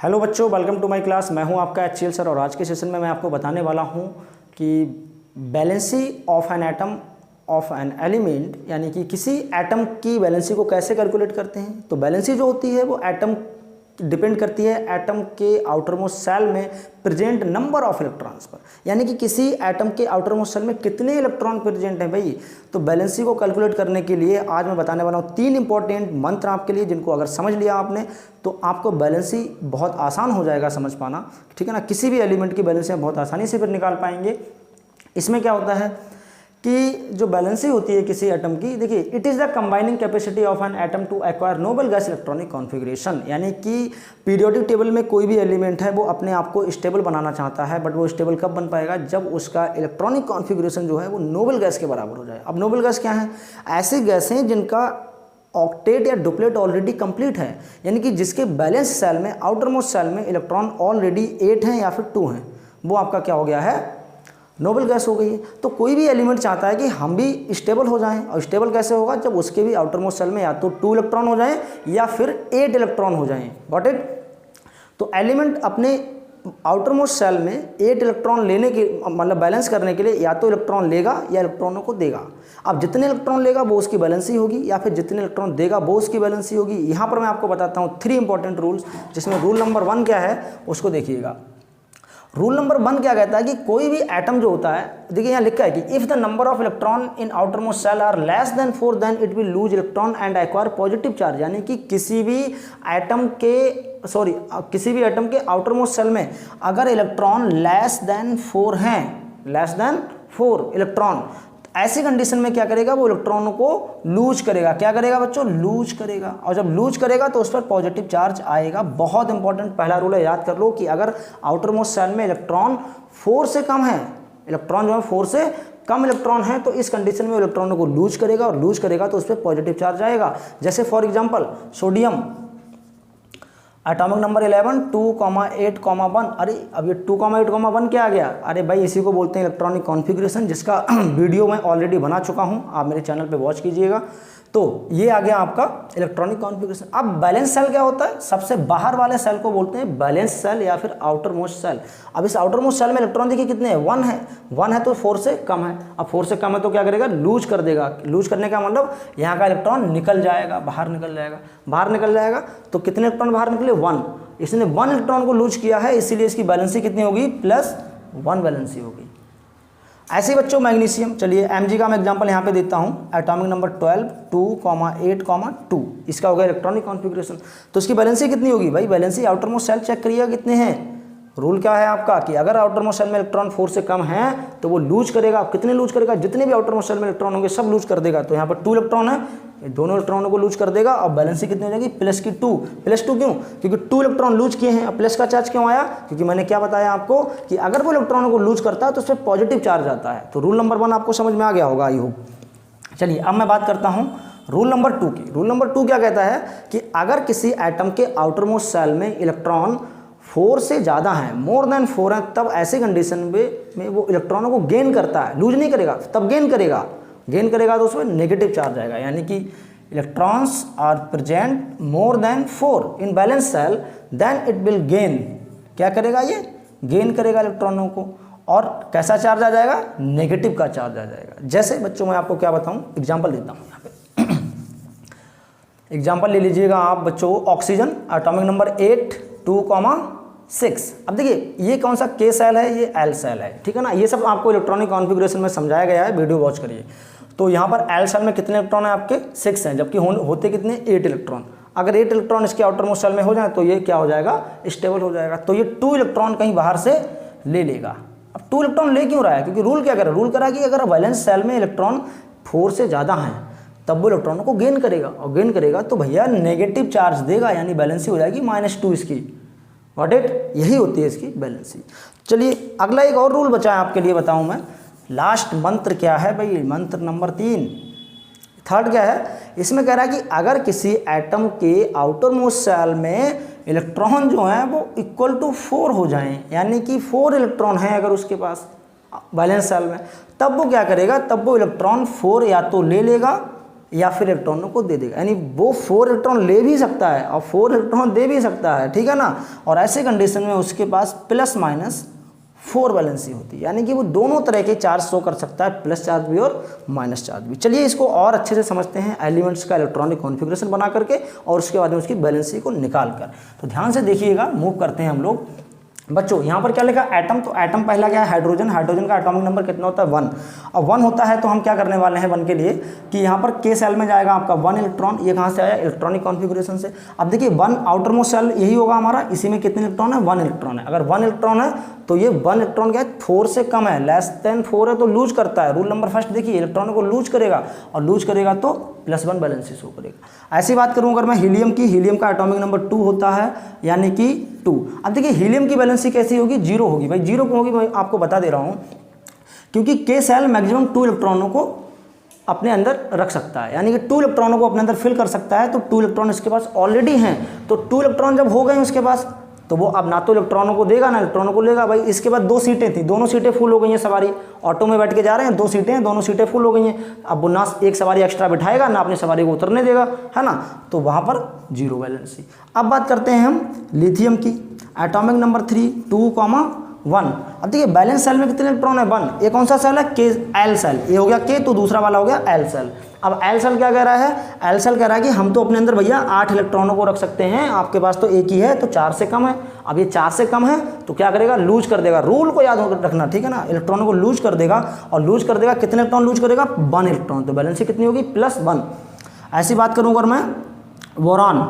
Hello बच्चों, welcome to my class. मैं हूं आपका HCL सर और आज के सेशन में मैं आपको बताने वाला हूं कि valency of an atom of an element, यानी कि किसी एटम की वैलेंसी को कैसे कैलकुलेट करते हैं। तो वैलेंसी जो होती है वो एटम डिपेंड करती है एटम के आउटर मोस्ट सेल में प्रेजेंट नंबर ऑफ इलेक्ट्रॉन्स पर, यानी कि किसी एटम के आउटर मोस्ट सेल में कितने इलेक्ट्रॉन प्रेजेंट हैं भाई। तो बैलेंसी को कैलकुलेट करने के लिए आज मैं बताने वाला हूँ 3 इंपॉर्टेंट मंत्र आपके लिए, जिनको अगर समझ लिया आपने तो आपको बैलेंसी बहुत आसान हो जाएगा समझ पाना, ठीक है ना। किसी भी एलिमेंट की बैलेंसी बहुत आसानी से फिर निकाल पाएंगे। इसमें क्या होता है कि जो बैलेंसी होती है किसी एटम की, देखिए it is the combining capacity of an atom to acquire noble gas electronic configuration, यानी कि पीरियोडिक टेबल में कोई भी एलिमेंट है वो अपने आप को स्टेबल बनाना चाहता है, बट वो स्टेबल कब बन पाएगा, जब उसका इलेक्ट्रॉनिक कॉन्फ़िगरेशन जो है वो नोबल गैस के बराबर हो जाए। अब नोबल गैस क्या है? ऐसी गैसें जिनका ऑक्टेट या डुप्लेट ऑलरेडी कंप्लीट है, यानी कि जिसके बैलेंस सेल में आउटर मोस्ट सेल में इलेक्ट्रॉन ऑलरेडी 8 हैं या फिर 2 हैं, वो आपका क्या हो गया है, नोबल गैस हो गई है। तो कोई भी एलिमेंट चाहता है कि हम भी स्टेबल हो जाएं, और स्टेबल कैसे होगा, जब उसके भी आउटर मोस्ट सेल में या तो 2 इलेक्ट्रॉन हो जाएं या फिर 8 इलेक्ट्रॉन हो जाएं। Got it. तो एलिमेंट अपने आउटर मोस्ट सेल में 8 इलेक्ट्रॉन लेने के मतलब बैलेंस करने के लिए या तो इलेक्ट्रॉन लेगा या इलेक्ट्रॉनों को देगा। अब जितने इलेक्ट्रॉन लेगा वो उसकी बैलेंसी होगी, या फिर जितने इलेक्ट्रॉन देगा वो उसकी बैलेंसी होगी। यहाँ पर मैं आपको बताता हूँ 3 इंपॉर्टेंट रूल्स, जिसमें रूल नंबर 1 क्या है उसको देखिएगा। रूल नंबर 1 क्या कहता है कि कोई भी एटम जो होता है, देखिए यहाँ लिखा है कि if the number of electron in outer most shell are less than 4 then it will lose electron and acquire positive charge, यानी कि किसी भी एटम के आउटर मोस्ट सेल में अगर इलेक्ट्रॉन लेस देन 4 हैं, लेस देन 4 इलेक्ट्रॉन, ऐसी condition में क्या करेगा, वो इलेक्ट्रॉनों को लूज करेगा। क्या करेगा बच्चों? लूज करेगा। और जब लूज करेगा तो उस पर पॉजिटिव चार्ज आएगा। बहुत इंपॉर्टेंट पहला रूल है, याद कर लो कि अगर आउटर मोस्ट सेल में इलेक्ट्रॉन 4 से कम है, इलेक्ट्रॉन जो है 4 से कम इलेक्ट्रॉन है, तो इस कंडीशन में इलेक्ट्रॉनों को लूज करेगा, और लूज करेगा तो उस पर पॉजिटिव चार्ज आएगा। जैसे for example sodium atomic number 11 2,8,1। अरे अब ये 2,8,1 क्या आ गया? अरे भाई इसी को बोलते हैं इलेक्ट्रॉनिक कॉन्फ़िगरेशन, जिसका वीडियो मैं ऑलरेडी बना चुका हूँ, आप मेरे चैनल पे वॉच कीजिएगा। तो ये आ गया आपका इलेक्ट्रॉनिक कॉन्फ़िगरेशन। अब बैलेंस सेल क्या होता है? सबसे बाहर वाले सेल को बोलते हैं बैलेंस सेल या फिर आउटर मोस्ट सेल। अब इस आउटर मोस्ट सेल में इलेक्ट्रॉन देखिए कितने हैं, 1 है। 1 है तो 4 से कम है। अब 4 से कम है तो क्या करेगा, लूज कर देगा। लूज करने का मतलब यहाँ का इलेक्ट्रॉन निकल जाएगा, बाहर निकल जाएगा। बाहर निकल जाएगा तो कितने इलेक्ट्रॉन बाहर निकले, 1। इसने 1 इलेक्ट्रॉन को लूज किया है, इसीलिए इसकी बैलेंसी कितनी होगी, +1 बैलेंसी होगी। ऐसे बच्चों मैग्नीशियम, चलिए Mg का मैं एग्जांपल यहाँ पे देता हूँ। एटॉमिक नंबर 12 2,8,2, इसका हो गया इलेक्ट्रॉनिक कॉन्फ़िगरेशन। तो इसकी बैलेंसी कितनी होगी भाई? Valency outer most shell check करिएगा कितने हैं। रूल क्या है आपका कि अगर आउटर मोस्ट सेल में इलेक्ट्रॉन 4 से कम है तो वो लूज करेगा। कितने लूज करेगा? जितने भी आउटर मोस्ट सेल में इलेक्ट्रॉन होंगे सब लूज कर देगा। तो यहाँ पर 2 इलेक्ट्रॉन है, ये दोनों इलेक्ट्रॉनों को लूज कर देगा, और बैलेंसी कितनी हो जाएगी, +2। +2 क्यों? क्योंकि 2 इलेक्ट्रॉन लूज किए हैं। अब प्लस का चार्ज क्यों आया? क्योंकि मैंने क्या बताया आपको कि अगर वो इलेक्ट्रॉनों को लूज करता है तो उस पर पॉजिटिव चार्ज आता है। तो रूल नंबर 1 आपको समझ में आ गया होगा, आई होप। चलिए अब मैं बात करता हूँ रूल नंबर 2 की। रूल नंबर 2 क्या कहता है कि अगर किसी एटम के आउटर मोस्ट सेल में इलेक्ट्रॉन 4 से ज़्यादा हैं, मोर देन 4 हैं, तब ऐसे कंडीशन में वो इलेक्ट्रॉनों को गेन करता है। लूज नहीं करेगा, तब गेन करेगा। गेन करेगा तो उसमें नेगेटिव चार्ज आएगा, यानी कि electrons are present more than 4 in valence shell, then it will gain. क्या करेगा? ये गेन करेगा इलेक्ट्रॉनों को। और कैसा चार्ज आ जाएगा? नेगेटिव का चार्ज आ जाएगा। जैसे बच्चों मैं आपको क्या बताऊँ, एग्जाम्पल देता हूँ यहाँ पे। एग्जाम्पल ले लीजिएगा आप बच्चों, ऑक्सीजन एटॉमिक नंबर 8 2,6। अब देखिए ये कौन सा K सेल है, ये L सेल है, ठीक है ना। ये सब आपको इलेक्ट्रॉनिक कॉन्फ़िगरेशन में समझाया गया है, वीडियो वॉच करिए। तो यहाँ पर L सेल में कितने इलेक्ट्रॉन हैं आपके, 6 हैं, जबकि होते कितने, 8 इलेक्ट्रॉन। अगर 8 इलेक्ट्रॉन इसके आउटर मोस्ट सेल में हो जाए तो ये क्या हो जाएगा, स्टेबल हो जाएगा। तो ये 2 इलेक्ट्रॉन कहीं बाहर से ले लेगा। अब 2 इलेक्ट्रॉन ले क्यों रहा है? क्योंकि रूल क्या करे, रूल करा कि अगर वैलेंस सेल में इलेक्ट्रॉन 4 से ज़्यादा हैं तब वो इलेक्ट्रॉनों को गेन करेगा, और गेन करेगा तो भैया नेगेटिव चार्ज देगा, यानी बैलेंसी हो जाएगी -2 इसकी। व्हाट इट, यही होती है इसकी बैलेंसी। चलिए अगला एक और रूल बचा है आपके लिए, बताऊं मैं। लास्ट मंत्र क्या है भाई, मंत्र नंबर 3, थर्ड क्या है, इसमें कह रहा है कि अगर किसी एटम के आउटर मोस्ट सेल में इलेक्ट्रॉन जो है वो इक्वल टू 4 हो जाएं, यानी कि 4 इलेक्ट्रॉन है अगर उसके पास बैलेंस सेल में, तब वो क्या करेगा, तब वो इलेक्ट्रॉन 4 या तो ले लेगा या फिर इलेक्ट्रॉनों को दे देगा, यानी वो 4 इलेक्ट्रॉन ले भी सकता है और 4 इलेक्ट्रॉन दे भी सकता है, ठीक है ना। और ऐसे कंडीशन में उसके पास प्लस माइनस 4 वैलेंसी होती है, यानी कि वो दोनों तरह के चार्ज शो कर सकता है, प्लस चार्ज भी और माइनस चार्ज भी। चलिए इसको और अच्छे से समझते हैं एलिमेंट्स का इलेक्ट्रॉनिक कॉन्फ़िगरेशन बना करके और उसके बाद में उसकी वैलेंसी को निकाल कर। तो ध्यान से देखिएगा, मूव करते हैं हम लोग। बच्चों यहाँ पर क्या लिखा एटम, तो एटम पहला क्या है हाइड्रोजन, हाइड्रोजन का एटॉमिक नंबर कितना होता है 1। अब 1 होता है तो हम क्या करने वाले हैं 1 के लिए कि यहाँ पर के सेल में जाएगा आपका 1 इलेक्ट्रॉन, ये कहाँ से आया इलेक्ट्रॉनिक कॉन्फ़िगरेशन से। अब देखिए 1 आउटर मोस्ट सेल यही होगा हमारा, इसी में कितने इलेक्ट्रॉन है 1 इलेक्ट्रॉन है। अगर 1 इलेक्ट्रॉन है तो ये 1 इलेक्ट्रॉन क्या है 4 से कम है, लेस देन 4 है तो लूज करता है। रूल नंबर फर्स्ट देखिए इलेक्ट्रॉनों को लूज करेगा और लूज करेगा तो +1 वैलेंसी शो करेगा। ऐसी बात करूँ अगर मैं हीलियम की, हीलियम का एटॉमिक नंबर 2 होता है यानी कि 2। अब देखिए हीलियम की वैलेंसी कैसी होगी 0 होगी। भाई 0 क्यों होगी, मैं आपको बता दे रहा हूँ, क्योंकि के सेल मैक्सिमम 2 इलेक्ट्रॉनों को अपने अंदर रख सकता है, यानी कि 2 इलेक्ट्रॉनों को अपने अंदर फिल कर सकता है। तो 2 इलेक्ट्रॉन इसके पास ऑलरेडी हैं, तो 2 इलेक्ट्रॉन जब हो गए उसके पास तो वो अब ना तो इलेक्ट्रॉनों को देगा ना इलेक्ट्रॉनों को लेगा। भाई इसके बाद 2 सीटें थी, दोनों सीटें फुल हो गई हैं, सवारी ऑटो में बैठ के जा रहे हैं, 2 सीटें हैं, दोनों सीटें फुल हो गई हैं। अब वो ना एक सवारी एक्स्ट्रा बिठाएगा ना अपनी सवारी को उतरने देगा, है ना, तो वहाँ पर 0 वैलेंसी। अब बात करते हैं हम लिथियम की, एटॉमिक नंबर 3 2,1। अब देखिए बैलेंस सेल में कितने इलेक्ट्रॉन है 1। ये कौन सा सेल है के एल सेल, ये हो गया के, तो दूसरा वाला हो गया एल सेल। अब एल सेल क्या कह रहा है, एल सेल कह रहा है कि हम तो अपने अंदर भैया 8 इलेक्ट्रॉनों को रख सकते हैं, आपके पास तो एक ही है तो 4 से कम है। अब ये 4 से कम है तो क्या करेगा लूज कर देगा, रूल को याद रखना, ठीक है ना, इलेक्ट्रॉनों को लूज कर देगा। और लूज कर देगा कितने इलेक्ट्रॉन लूज करेगा 1 इलेक्ट्रॉन, तो बैलेंसी कितनी होगी +1। ऐसी बात करूँ अगर मैं बोरॉन,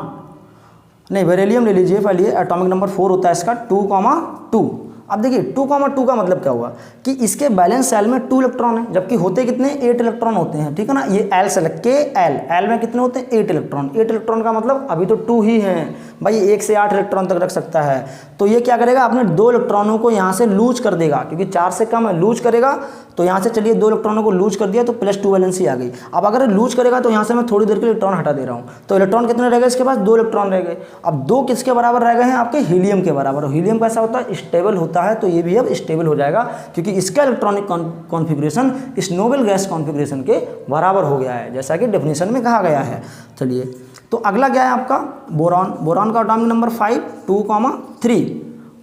नहीं बेरिलियम ले लीजिए पहले, एटॉमिक नंबर 4 होता है इसका 2,2। अब देखिए 2,2 का मतलब क्या हुआ कि इसके बैलेंस सेल में 2 इलेक्ट्रॉन है, जबकि होते कितने 8 इलेक्ट्रॉन होते हैं, ठीक है ना। ये एल सेल के एल में कितने होते हैं 8 इलेक्ट्रॉन। 8 इलेक्ट्रॉन का मतलब अभी तो 2 ही हैं भाई, 1 से 8 इलेक्ट्रॉन तक रख सकता है। तो ये क्या करेगा अपने 2 इलेक्ट्रॉनों को यहाँ से लूज कर देगा, क्योंकि 4 से कम है, लूज करेगा। तो यहाँ से चलिए 2 इलेक्ट्रॉनों को लूज कर दिया तो +2 वैलेंसी आ गई। अब अगर लूज करेगा तो यहाँ से मैं थोड़ी देर के लिए इलेक्ट्रॉन हटा दे रहा हूँ, तो इलेक्ट्रॉन कितने रह गए इसके पास 2 इलेक्ट्रॉन रह गए। अब 2 किसके बराबर रह गए हैं आपके हीलियम के बराबर। हीलियम कैसा होता है स्टेबल होता है, तो ये भी अब स्टेबल हो जाएगा क्योंकि इसका इलेक्ट्रॉनिक कॉन्फ़िगरेशन इस नोबेल गैस कॉन्फ़िगरेशन के बराबर हो गया है, जैसा कि डेफिनेशन में कहा गया है। चलिए तो अगला क्या है आपका बोरॉन। बोरॉन का एटॉमिक नंबर 5 2,3।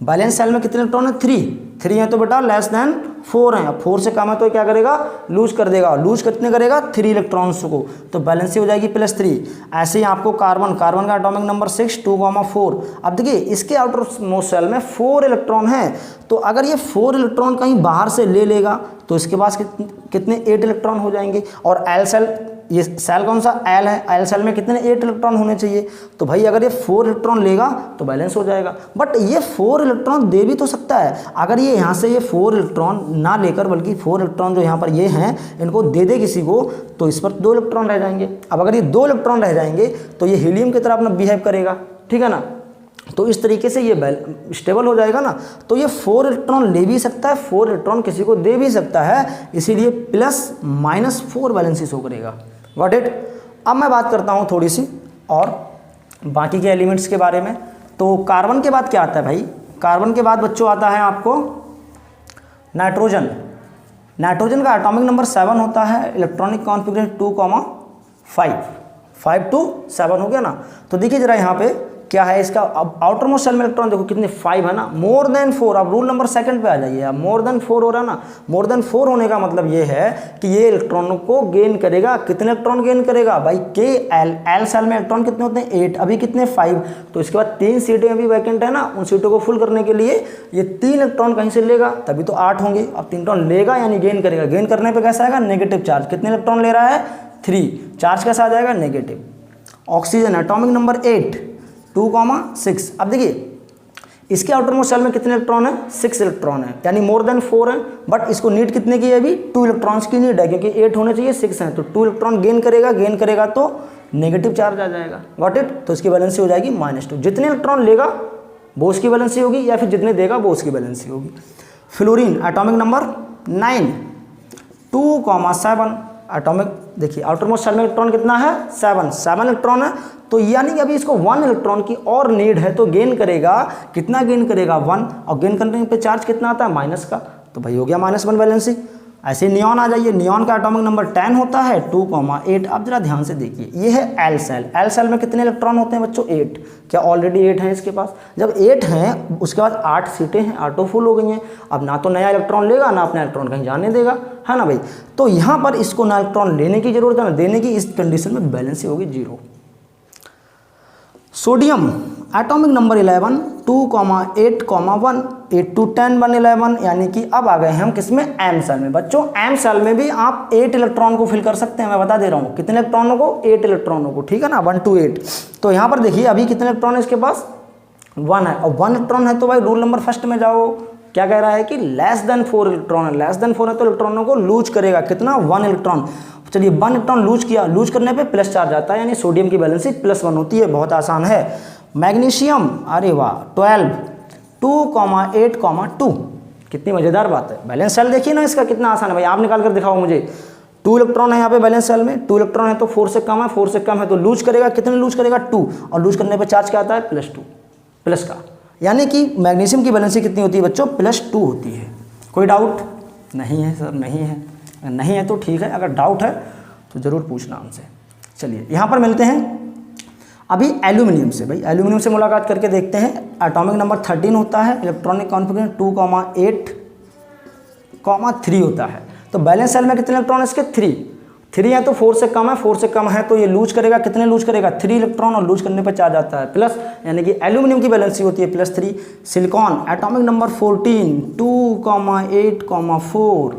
बैलेंस सेल में कितने इलेक्ट्रॉन है 3 है, तो बेटा लेस देन 4 है। अब 4 से कम है तो क्या करेगा लूज कर देगा, लूज कितने करेगा 3 इलेक्ट्रॉन्स को, तो बैलेंसी हो जाएगी +3। ऐसे ही आपको कार्बन का एटॉमिक नंबर 6 2,4। अब देखिए इसके आउटर मोस्ट सेल में 4 इलेक्ट्रॉन है, तो अगर ये 4 इलेक्ट्रॉन कहीं बाहर से ले लेगा तो इसके पास कितने 8 इलेक्ट्रॉन हो जाएंगे। और एल सेल, ये सेल कौन सा एल है, एल सेल में कितने 8 इलेक्ट्रॉन होने चाहिए। तो भाई अगर ये 4 इलेक्ट्रॉन लेगा तो बैलेंस हो जाएगा। बट ये 4 इलेक्ट्रॉन दे भी तो सकता है, अगर ये यहाँ से ये 4 इलेक्ट्रॉन ना लेकर बल्कि 4 इलेक्ट्रॉन जो यहाँ पर ये हैं इनको दे दे किसी को, तो इस पर 2 इलेक्ट्रॉन रह जाएंगे। अब अगर ये 2 इलेक्ट्रॉन रह जाएंगे तो ये हीलियम की तरह अपना बिहेव करेगा, ठीक है ना। तो इस तरीके से ये स्टेबल हो जाएगा ना। तो ये 4 इलेक्ट्रॉन ले भी सकता है, 4 इलेक्ट्रॉन किसी को दे भी सकता है, इसीलिए +-4 वैलेंसी शो करेगा। Got it. अब मैं बात करता हूँ थोड़ी सी और बाकी के एलिमेंट्स के बारे में। तो कार्बन के बाद क्या आता है भाई, कार्बन के बाद बच्चों आता है आपको नाइट्रोजन। नाइट्रोजन का एटॉमिक नंबर 7 होता है, इलेक्ट्रॉनिक कॉन्फ़िगरेशन 2,5 5 to 7 हो गया ना। तो देखिए जरा यहाँ पे क्या है इसका, अब आउटर मोस्ट सेल में इलेक्ट्रॉन देखो कितने 5 है ना, मोर देन 4। अब रूल नंबर 2 पे आ जाइए, अब मोर देन 4 हो रहा है ना। मोर देन 4 होने का मतलब ये है कि ये इलेक्ट्रॉनों को गेन करेगा। कितने इलेक्ट्रॉन गेन करेगा भाई के एल सेल में इलेक्ट्रॉन कितने होते हैं 8, अभी कितने 5। तो इसके बाद 3 सीटें अभी वैकेंट है ना, उन सीटों को फुल करने के लिए ये 3 इलेक्ट्रॉन कहीं से लेगा, तभी तो 8 होंगे। अब 3 इलेक्ट्रॉन लेगा यानी गेन करेगा, गेन करने पर कैसा आएगा नेगेटिव चार्ज। कितने इलेक्ट्रॉन ले रहा है 3, चार्ज कैसा आ जाएगा नेगेटिव। Oxygen atomic number 8 2,6। अब देखिए इसके आउटर मोस्ट सेल में कितने इलेक्ट्रॉन है 6 इलेक्ट्रॉन है, यानी मोर देन 4 है। बट इसको नीड कितने की है अभी 2 इलेक्ट्रॉन्स की नीड है, क्योंकि 8 होने चाहिए 6 हैं, तो 2 इलेक्ट्रॉन गेन करेगा तो नेगेटिव चार्ज आ जाएगा। Got it. तो इसकी वैलेंसी हो जाएगी -2। जितने इलेक्ट्रॉन लेगा वो उसकी वैलेंसी होगी, या फिर जितने देगा वो उसकी वैलेंसी होगी। Fluorine atomic number 9 2,7। एटॉमिक देखिए आउटर मोस्ट सेल में इलेक्ट्रॉन कितना है 7 इलेक्ट्रॉन है, तो यानी कि अभी इसको 1 इलेक्ट्रॉन की और नीड है, तो गेन करेगा कितना, गेन करेगा 1। और गेन करने पे चार्ज कितना आता है माइनस का, तो भाई हो गया -1 वैलेंसी। ऐसे नियॉन आ जाइए, नियॉन का एटॉमिक नंबर 10 होता है 2,8। अब जरा ध्यान से देखिए, ये है एल सेल। एल सेल में कितने इलेक्ट्रॉन होते हैं बच्चों? 8। क्या ऑलरेडी 8 हैं इसके पास? जब 8 हैं उसके बाद 8 सीटें हैं, ऑटो फुल हो गई हैं। अब ना तो नया इलेक्ट्रॉन लेगा ना अपना इलेक्ट्रॉन कहीं जाने देगा, है ना भाई। तो यहाँ पर इसको ना इलेक्ट्रॉन लेने की जरूरत है ना देने की, इस कंडीशन में बैलेंस होगी 0। सोडियम एटॉमिक नंबर 11 2,8,1 8 to 10 1 11, यानी कि अब आ गए हम किसमें? एम सेल में। बच्चों एम सेल में भी आप 8 इलेक्ट्रॉन को फिल कर सकते हैं, मैं बता दे रहा हूँ। कितने इलेक्ट्रॉनों को? 8 इलेक्ट्रॉनों को, ठीक है ना, 1 to 8। तो यहाँ पर देखिए अभी कितने इलेक्ट्रॉन है इसके पास? 1 है, और 1 इलेक्ट्रॉन है तो भाई रूल नंबर फर्स्ट में जाओ। क्या कह रहा है कि लेस देन 4 इलेक्ट्रॉन है। लेस देन 4 है तो इलेक्ट्रॉनों को लूज करेगा कितना? 1 इलेक्ट्रॉन। चलिए 1 इलेक्ट्रॉन लूज किया, लूज करने पे प्लस चार्ज आता है, यानी सोडियम की वैलेंसी +1 होती है। बहुत आसान है। मैग्नीशियम, अरे वाह, 12 2,8,2। कितनी मजेदार बात है। बैलेंस सेल देखिए ना इसका कितना आसान है भाई। आप निकाल कर दिखाओ मुझे। 2 इलेक्ट्रॉन है यहाँ पे बैलेंस सेल में, 2 इलेक्ट्रॉन है तो 4 से कम है, 4 से कम है तो लूज करेगा। कितने लूज करेगा? 2। और लूज करने पे चार्ज क्या आता है? +2, प्लस का। यानी कि मैग्नीशियम की वैलेंसी कितनी होती है बच्चों? +2 होती है। कोई डाउट? नहीं है सर, नहीं है। नहीं है तो ठीक है, अगर डाउट है तो ज़रूर पूछना हमसे। चलिए यहाँ पर मिलते हैं अभी एल्यूमिनियम से। भाई एल्यूमिनियम से मुलाकात करके देखते हैं। एटॉमिक नंबर 13 होता है, इलेक्ट्रॉनिक कॉन्फिगरेशन 2,8,3 होता है। तो बैलेंस सेल में कितने इलेक्ट्रॉन है इसके? 3 है तो 4 से कम है, 4 से कम है तो ये लूज करेगा। कितने लूज करेगा? 3 इलेक्ट्रॉन, और लूज करने पर चार्ज आता है प्लस, यानी कि एल्यूमिनियम की वैलेंसी होती है +3। Silicon atomic number 14 2,8,4।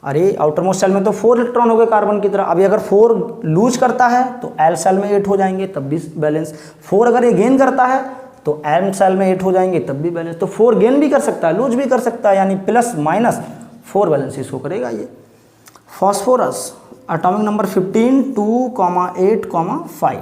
अरे आउटर मोस्ट सेल में तो 4 इलेक्ट्रॉन हो गए कार्बन की तरह। अभी अगर 4 लूज करता है तो एल सेल में 8 हो जाएंगे, तब भी बैलेंस। 4 अगर ये गेन करता है तो एम सेल में 8 हो जाएंगे, तब भी बैलेंस। तो 4 गेन भी कर सकता है, लूज भी कर सकता है, यानी +-4 बैलेंस इसको करेगा ये। फॉस्फोरस एटॉमिक नंबर 15 2,8,5,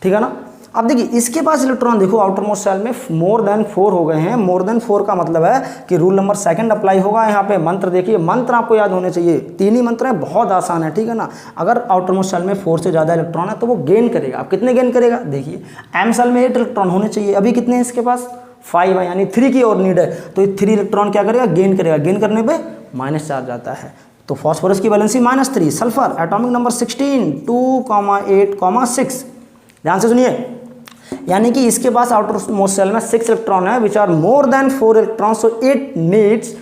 ठीक है ना। अब देखिए इसके पास इलेक्ट्रॉन देखो आउटर मोस्ट सेल में मोर देन 4 हो गए हैं। मोर देन 4 का मतलब है कि रूल नंबर 2 अप्लाई होगा। यहाँ पे मंत्र देखिए, मंत्र आपको याद होने चाहिए। 3 ही मंत्र हैं, बहुत आसान है, ठीक है ना। अगर आउटर मोस्ट सेल में 4 से ज़्यादा इलेक्ट्रॉन है तो वो गेन करेगा। अब कितने गेन करेगा? देखिए एम सेल में 8 इलेक्ट्रॉन होने चाहिए, अभी कितने हैं इसके पास? 5 है, यानी 3 की और नीड है। तो ये 3 इलेक्ट्रॉन क्या करेगा? गेन करेगा। गेन करने पर माइनस चार्ज आता है, तो फॉस्फोरस की वैलेंसी -3। Sulphur atomic number 16 2,8,6। ध्यान से सुनिए, यानी कि इसके पास आउटर मोस्ट सेल में 6 इलेक्ट्रॉन है which are more than 4 electron, so it needs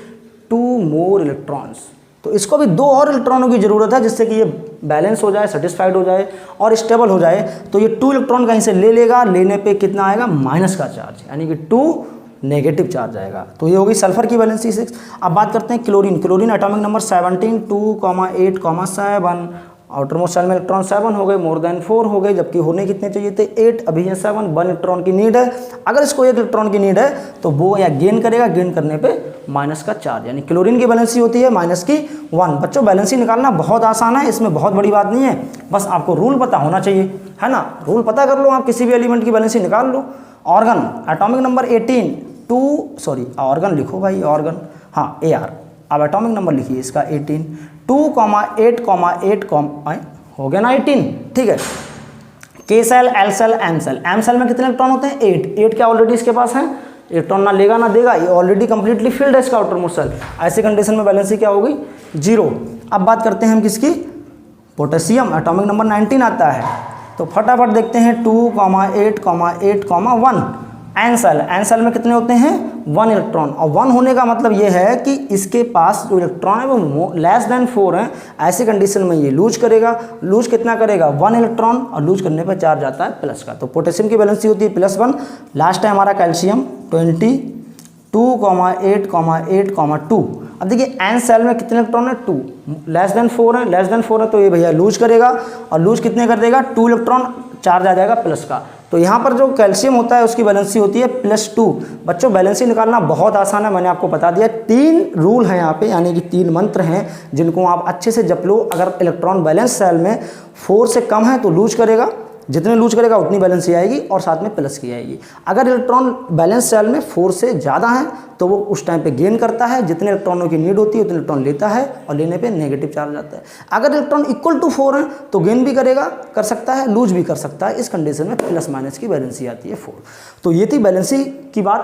2 more electrons. तो इसको भी 2 और इलेक्ट्रॉनों की जरूरत है जिससे कि ये बैलेंस हो जाए, सेटिस्फाइड हो जाए और स्टेबल हो जाए। तो ये 2 इलेक्ट्रॉन कहीं से ले लेगा, लेने पे कितना आएगा? माइनस का चार्ज, यानी कि 2 नेगेटिव चार्ज आएगा। तो ये होगी सल्फर की वैलेंसी 6। अब बात करते हैं chlorine. Chlorine atomic number 17 2,8,7। Outer most shell में इलेक्ट्रॉन 7 हो गए, मोर देन 4 हो गए, जबकि होने कितने चाहिए थे? 8, अभी है 7। 1 इलेक्ट्रॉन की नीड है। अगर इसको 1 इलेक्ट्रॉन की नीड है तो वो या गेन करेगा, गेन करने पे माइनस का चार्ज, यानी क्लोरीन की वैलेंसी होती है -1। बच्चों बैलेंसी निकालना बहुत आसान है, इसमें बहुत बड़ी बात नहीं है, बस आपको रूल पता होना चाहिए, है ना। रूल पता कर लो, आप किसी भी एलिमेंट की वैलेंसी निकाल लो। ऑर्गन एटॉमिक नंबर 18 ऑर्गन लिखो भाई, ऑर्गन, हाँ AR। अब एटॉमिक नंबर लिखिए इसका 18 2,8,8 हो गया ना 18, ठीक है। K shell, L shell, M shell. M shell में कितने इलेक्ट्रॉन होते हैं? 8 क्या ऑलरेडी इसके पास है? इलेक्ट्रॉन ना लेगा ना देगा, ये ऑलरेडी कंप्लीटली फिल्ड है इसका आउटर मोस्ट सेल। ऐसी कंडीशन में बैलेंसी क्या होगी? 0। अब बात करते हैं हम किसकी? पोटेशियम एटॉमिक नंबर 19 आता है। तो फटाफट देखते हैं 2,8,8,1। एन सेल में कितने होते हैं? 1 इलेक्ट्रॉन। और 1 होने का मतलब ये है कि इसके पास जो इलेक्ट्रॉन है वो लेस देन 4 है। ऐसी कंडीशन में ये लूज करेगा। लूज कितना करेगा? 1 इलेक्ट्रॉन, और लूज करने पर चार्ज आता है प्लस का। तो पोटेशियम की वैलेंसी होती है +1। लास्ट है हमारा कैल्शियम 20 2,8,8,2। अब देखिए एन सेल में कितने इलेक्ट्रॉन है? 2, लेस देन 4 है। लेस देन 4 है तो ये भैया लूज करेगा, और लूज कितने कर देगा? 2 इलेक्ट्रॉन, चार्ज आ जाएगा प्लस का। तो यहाँ पर जो कैल्शियम होता है उसकी बैलेंसी होती है +2। बच्चों बैलेंसी निकालना बहुत आसान है, मैंने आपको बता दिया। 3 रूल हैं यहाँ पे, यानी कि 3 मंत्र हैं जिनको आप अच्छे से जप लो। अगर इलेक्ट्रॉन बैलेंस सेल में 4 से कम है तो लूज करेगा, जितने लूज करेगा उतनी बैलेंसी आएगी, और साथ में प्लस की आएगी। अगर इलेक्ट्रॉन बैलेंस सेल में 4 से ज़्यादा है तो वो उस टाइम पे गेन करता है, जितने इलेक्ट्रॉनों की नीड होती है उतने इलेक्ट्रॉन लेता है, और लेने पे नेगेटिव चार्ज आता है। अगर इलेक्ट्रॉन इक्वल टू 4 है तो गेन भी करेगा, कर सकता है, लूज भी कर सकता है। इस कंडीशन में +- की बैलेंसी आती है 4। तो ये थी बैलेंसी की बात।